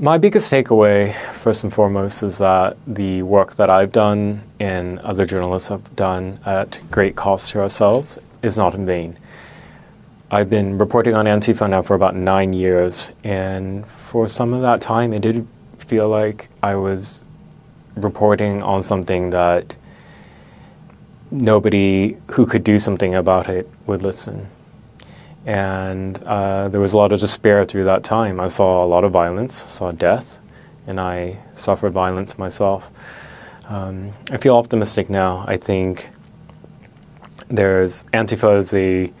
My biggest takeaway, first and foremost, is that the work that I've done and other journalists have done at great cost to ourselves is not in vain. I've been reporting on Antifa now for about 9 years, and for some of that time, it did feel like I was reporting on something that nobody who could do something about it would listen. And there was a lot of despair through that time. I saw a lot of violence, saw death, and I suffered violence myself. I feel optimistic now. I think Antifa is a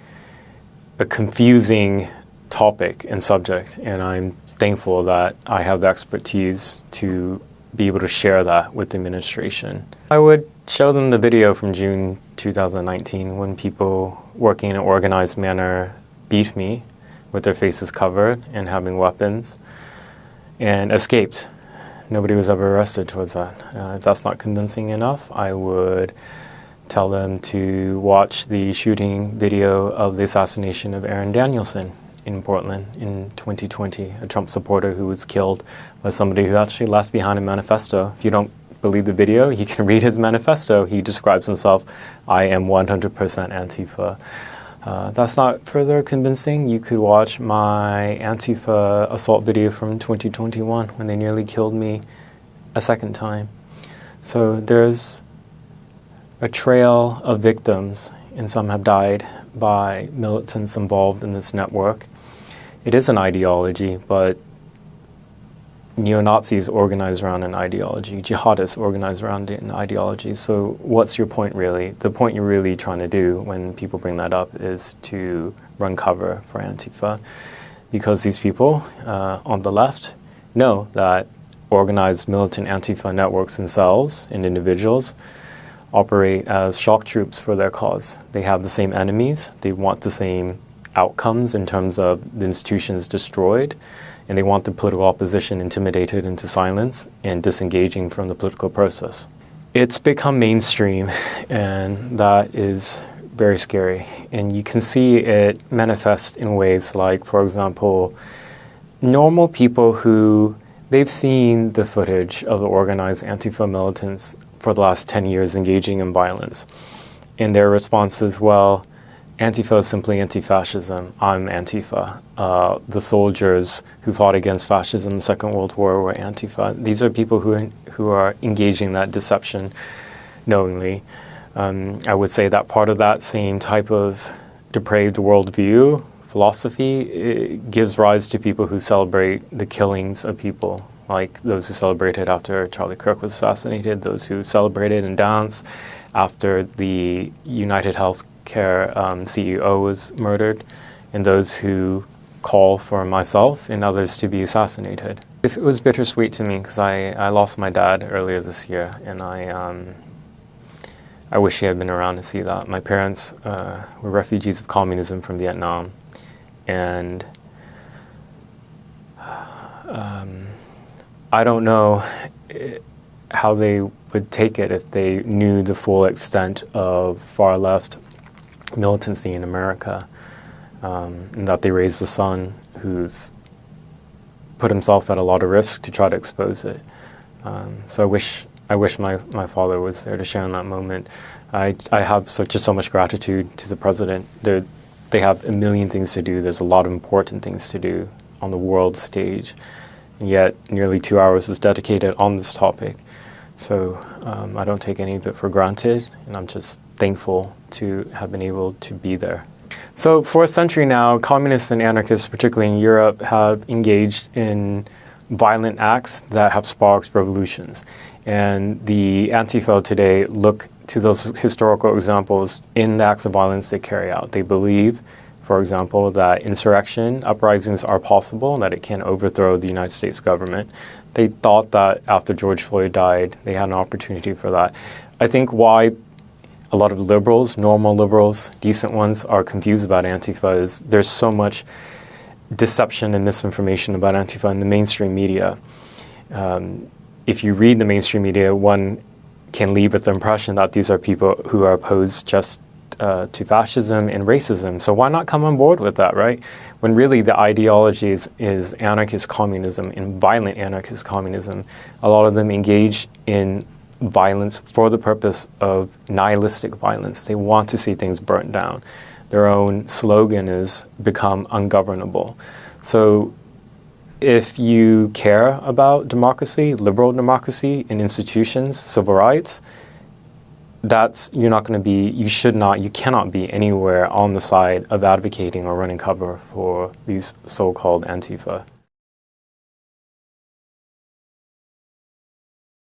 confusing topic and subject, and I'm thankful that I have the expertise to be able to share that with the administration. I would show them the video from June 2019 when people working in an organized manner beat me with their faces covered and having weapons and escaped. Nobody was ever arrested towards that. If that's not convincing enough, I would tell them to watch the shooting video of the assassination of Aaron Danielson in Portland in 2020, a Trump supporter who was killed by somebody who actually left behind a manifesto. If you don't believe the video, you can read his manifesto. He describes himself, I am 100% Antifa. That's not further convincing. You could watch my Antifa assault video from 2021 when they nearly killed me a second time. So there's a trail of victims, and some have died by militants involved in this network. It is an ideology, but neo-Nazis organize around an ideology. Jihadists organize around an ideology. So what's your point really? The point you're really trying to do when people bring that up is to run cover for Antifa, because these people on the left know that organized militant Antifa networks themselves and individuals operate as shock troops for their cause. They have the same enemies. They want the same outcomes in terms of the institutions destroyed, and they want the political opposition intimidated into silence and disengaging from the political process. It's become mainstream, and that is very scary. And you can see it manifest in ways like, for example, normal people who they've seen the footage of the organized Antifa militants for the last 10 years engaging in violence. And their response is, well, Antifa is simply anti-fascism. I'm Antifa. The soldiers who fought against fascism in the Second World War were Antifa. These are people who are engaging in that deception knowingly. I would say that part of that same type of depraved worldview, philosophy, it gives rise to people who celebrate the killings of people, like those who celebrated after Charlie Kirk was assassinated, those who celebrated and danced after the United Healthcare CEO was murdered, and those who call for myself and others to be assassinated. It was bittersweet to me because I lost my dad earlier this year, and I wish he had been around to see that. My parents were refugees of communism from Vietnam, and I don't know how they would take it if they knew the full extent of far-left militancy in America, and that they raised a son who's put himself at a lot of risk to try to expose it. So I wish my father was there to share in that moment. I have so much gratitude to the president. They have a million things to do. There's a lot of important things to do on the world stage, and yet nearly 2 hours is dedicated on this topic. So I don't take any of it for granted, and I'm just thankful to have been able to be there. So for a century now, communists and anarchists, particularly in Europe, have engaged in violent acts that have sparked revolutions. And the Antifa today look to those historical examples in the acts of violence they carry out. They believe, for example, that insurrection, uprisings are possible, and that it can overthrow the United States government. They thought that after George Floyd died, they had an opportunity for that. I think why a lot of liberals, normal liberals, decent ones, are confused about Antifa is there's so much deception and misinformation about Antifa in the mainstream media. If you read the mainstream media, one can leave with the impression that these are people who are opposed just to fascism and racism. So why not come on board with that, right? When really the ideology is anarchist communism and violent anarchist communism. A lot of them engage in violence for the purpose of nihilistic violence. They want to see things burnt down. Their own slogan is become ungovernable. So if you care about democracy, liberal democracy and institutions, civil rights, you cannot be anywhere on the side of advocating or running cover for these so-called Antifa.